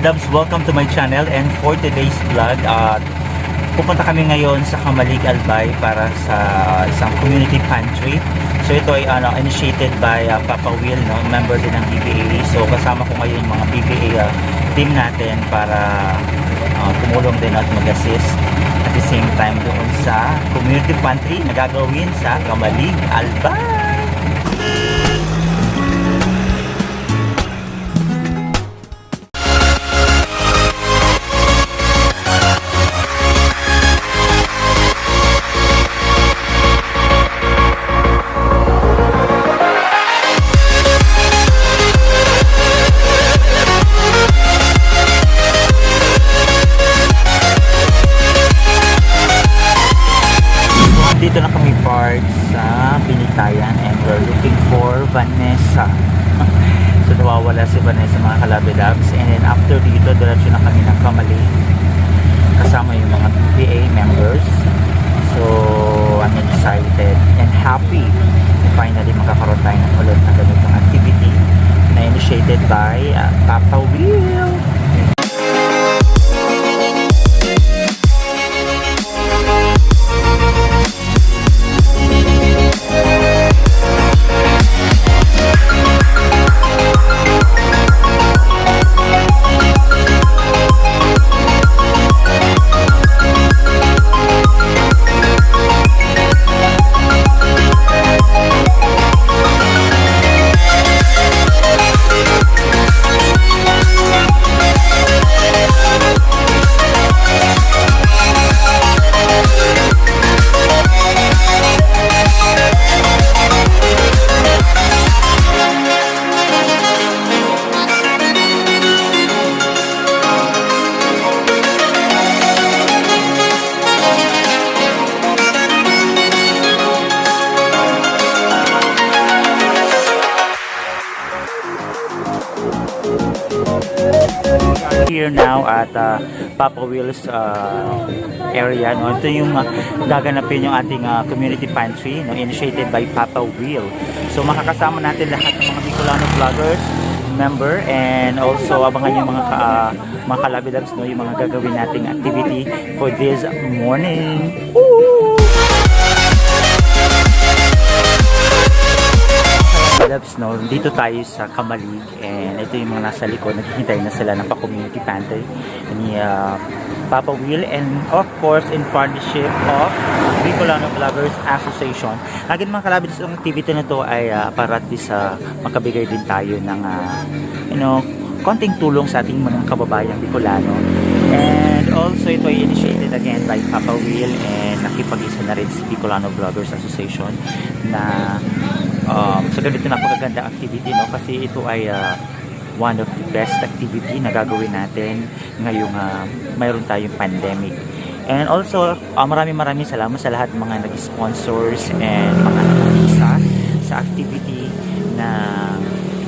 Kalabidabs, welcome to my channel, and for today's vlog, pupunta kami ngayon sa Kamalig Albay para sa isang community pantry. So ito ay initiated by Papa Will, no? Member din ng BBA. So kasama ko ngayon yung mga BBA team natin para tumulong din at mag-assist at the same time doon sa community pantry na gagawin sa Kamalig Albay. Dito na kami park sa Binitayan and we're looking for Vanessa. So nawawala si Vanessa, mga Kalabidabs, and then after dito diretso na kami ng Kamalig kasama yung mga PTA members. So I'm excited and happy na finally makakaroon tayo ng ulit ng ganitong activity na initiated by Papa Will. Here now at Papa Will's area, no? Ito yung gaganapin yung ating community pantry, no? Initiated by Papa Will. So makakasama natin lahat ng mga Bicolano vloggers member, and also abangan yung mga Kalabidabs, no? Yung mga gagawin nating activity for this morning. Woo! No, dito tayo sa Kamalig, and ito yung mga nasa likod, naghihintay na sila ng pa-community pantry ni Papa Will, and of course in partnership of Bicolano Vloggers Association. Laging mga Kalabidabs, ang activity na to ay para at least makabigay din tayo ng konting tulong sa ating mga kababayang Bicolano. And also ito ay initiated again by Papa Will, and nakipag-isa na rin si Bicolano Vloggers Association na so ganito napakaganda activity, no? Kasi ito ay one of the best activity na gagawin natin ngayong mayroon tayong pandemic. And also maraming salamat sa lahat ng mga nag-sponsors and mga nag-isa sa activity na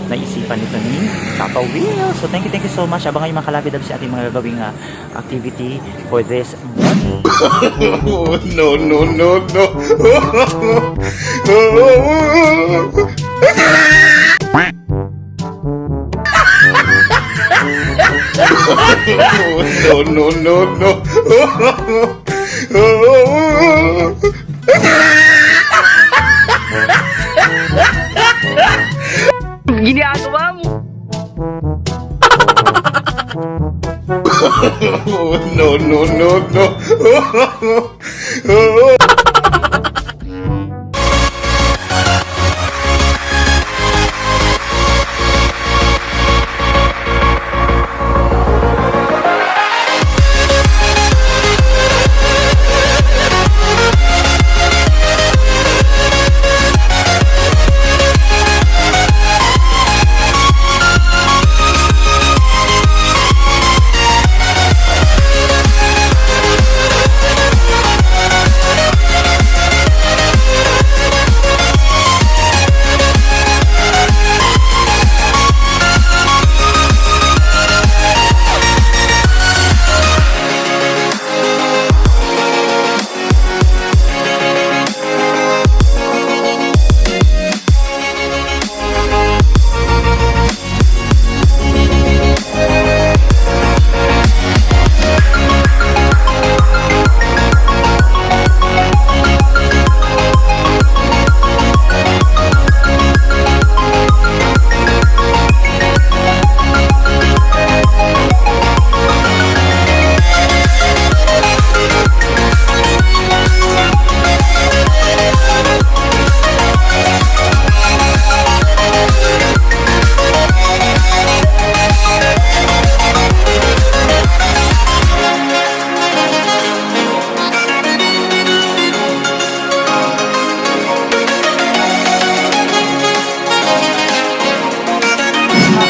naisipan nito ni Papa Will. So thank you so much. Abangan yung mga Kalabidabs sa ating mga gagawing activity for this morning. No. No. Ginagawa mo. No.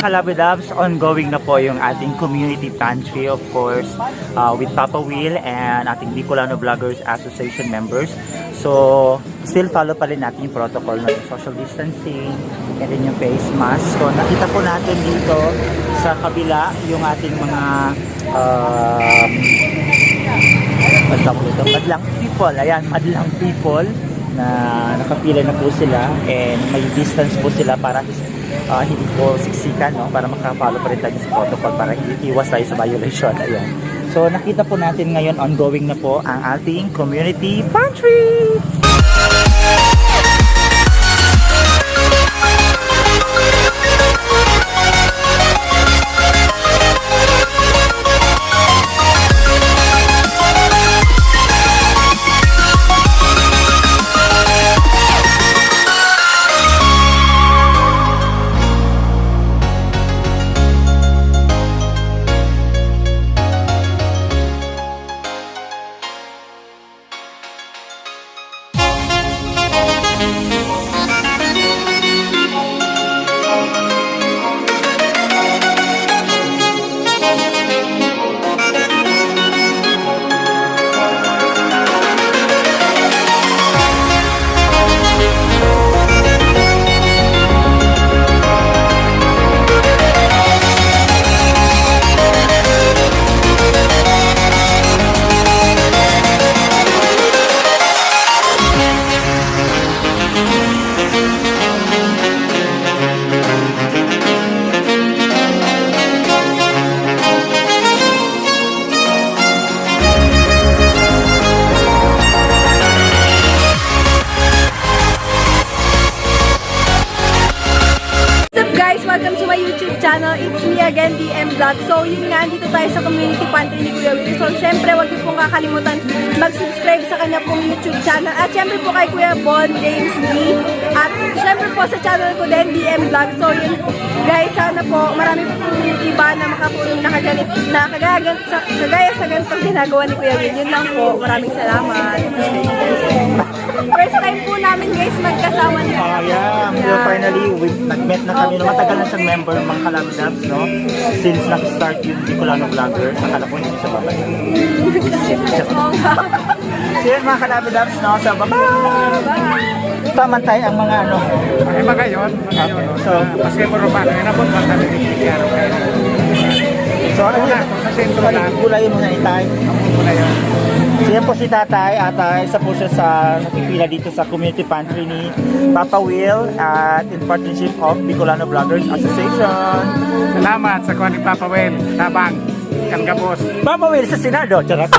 Kalabidabs, ongoing na po yung ating community pantry, of course, with Papa Will and ating Bicolano Vloggers Association members. So, still follow pa rin natin yung protocol ng social distancing and then yung face mask. So, nakita po natin dito sa kabila yung ating mga madlang people. Ayan, madlang people na nakapila na po sila and may distance po sila para hindi po siksikan, no? Para makapalo pa rin tayo sa protocol para iwas tayo sa violation. Ayan. So nakita po natin ngayon ongoing na po ang ating community pantry. Welcome to my YouTube channel. It's me again, DM Vlog. So, yun nga, dito tayo sa community pantry ni Kuya Will. So, syempre, huwag niyo pong kakalimutan mag-subscribe sa kanya pong YouTube channel. At syempre po kay Kuya Bon James Lee. At syempre po sa channel ko din, DM Vlog. So, yun, guys, sana po, marami po iba na makapulong na kagaya sa ganitong ginagawa ni Kuya Will. Yun lang po. Maraming salamat. First time po namin, guys, magkasama ni Yeah, so finally, nag-met na kami. Matagal na siyang member ng mga Kalabidabs, no? Since nag-start yung Bicolano Vloggers, akala ko hindi siya babay. So yun mga Kalabidabs, no? So bye-bye! Pamantay ang mga ano. Ay, magayon. So, Paske mo rumano, inabot ba kami nagkikiaro kayo? so ano Wala, yan? sa sentro lang. Gulay mo na itay. Ang muna yun. So yan po si tatay at isa po siya sa nakipila dito sa community pantry ni Papa Will at in partnership of Bicolano Vloggers Association. Salamat sa kuha ni Papa Well. Tabang. Kangabos. Papa Will sa Senado. Charot.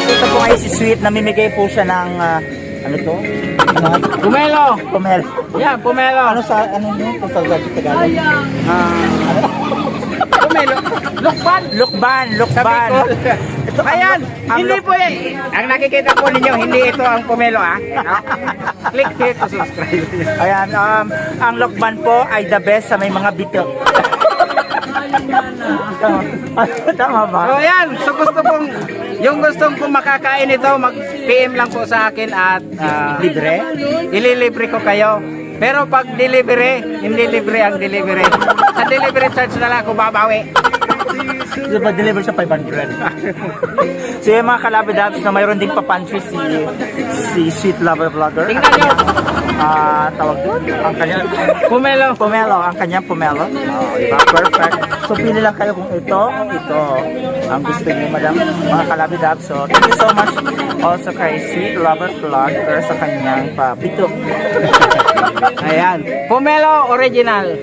Ito po ay si Sweet, namimigay po siya ng ano to? Ano? Pumelo! Pomelo. Yeah, pumelo. Ano sa ano niyo? Kung sa Tagalog? Pumelo. Lukban! Lukban, lukban. Ito Ayan! ang Hindi luk- po eh! Ang nakikita po ninyo, hindi ito ang pumelo ah. Click here to subscribe. Ayan, ang lukban po ay the best sa may mga bitok. Tama ba? So ayan, so yung gustong kung makakain ito, mag-PM lang po sa akin at Libre? ililibre ko kayo. Pero pag delivery, hindi libre ang delivery. Sa delivery charge na lang ako babawi. Di ba deliver siya 500? So yung mga Kalabidabs na mayroon ding papantry si Sweet Lover Vlogger. Tingnan nyo. Tawag doon, ang kanyang Pumelo. pomelo, ang kanyang pomelo. Oh, diba? Perfect. So pili lang kayo kung ito ang gusto niyo, madam, mga Kalabidabs. So thank you so much also kay Sweet Lover Vlogger sa kanyang pabitok. Ayan. Pumelo original.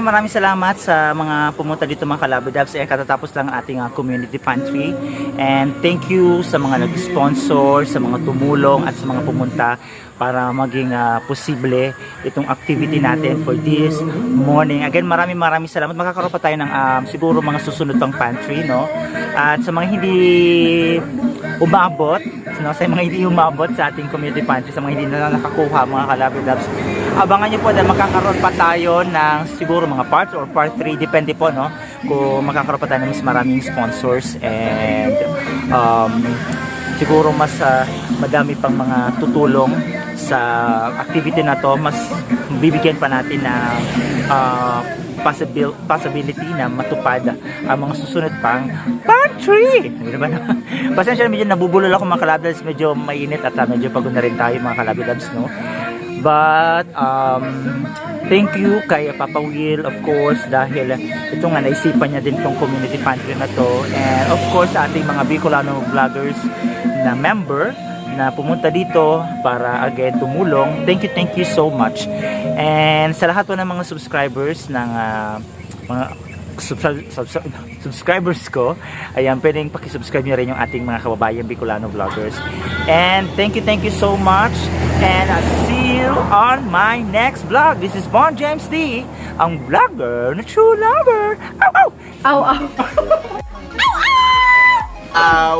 maraming salamat sa mga pumunta dito mga Kalabidabs. Katatapos lang ang ating community pantry. And thank you sa mga nag-sponsor, sa mga tumulong at sa mga pumunta para maging posible itong activity natin for this morning. Again, maraming salamat. Magkakaroon pa tayo ng siguro mga susunod pang pantry, no? At sa mga hindi umabot, no? Sa mga hindi umabot sa ating community pantry, sa mga hindi na nakakuha mga Kalabidabs, abangan nyo po dahil magkakaroon pa tayo ng siguro mga parts or part 3, depende po, no? Kung magkakaroon pa tayo ng mas maraming sponsors and siguro mas madami pang mga tutulong sa activity na to, mas bibigyan pa natin ng possibility na matupad ang mga susunod pang pantry. Diba na? Pasensya, medyo nabubulol ako mga Kalabidabs, medyo mainit at medyo pagod na rin tayo mga Kalabidabs, no? But thank you kay Papa Will, of course, dahil ito nga naisipan niya din tong community pantry na to, and of course sa ating mga Bicolano vloggers na member na pumunta dito para again tumulong. Thank you so much. And sa lahat po ng mga subscribers ng mga subscribers ko, ayan, pwedeng pakisubscribe nyo rin yung ating mga kababayan Bicolano vloggers. And thank you so much, and I'll see you on my next vlog. This is Bon James D, ang vlogger na true lover. Ow, ow! Aw, aw. Ow!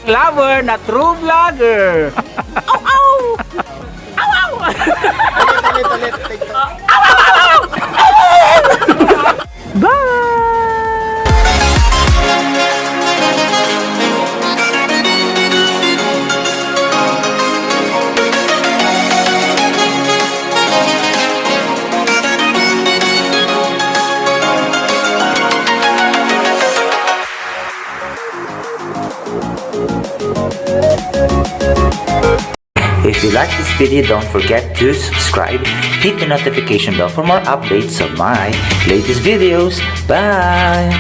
Lover na true vlogger. Ow, ow! Ow, ow! Bye! If you like this video, don't forget to subscribe, hit the notification bell for more updates of my latest videos. Bye!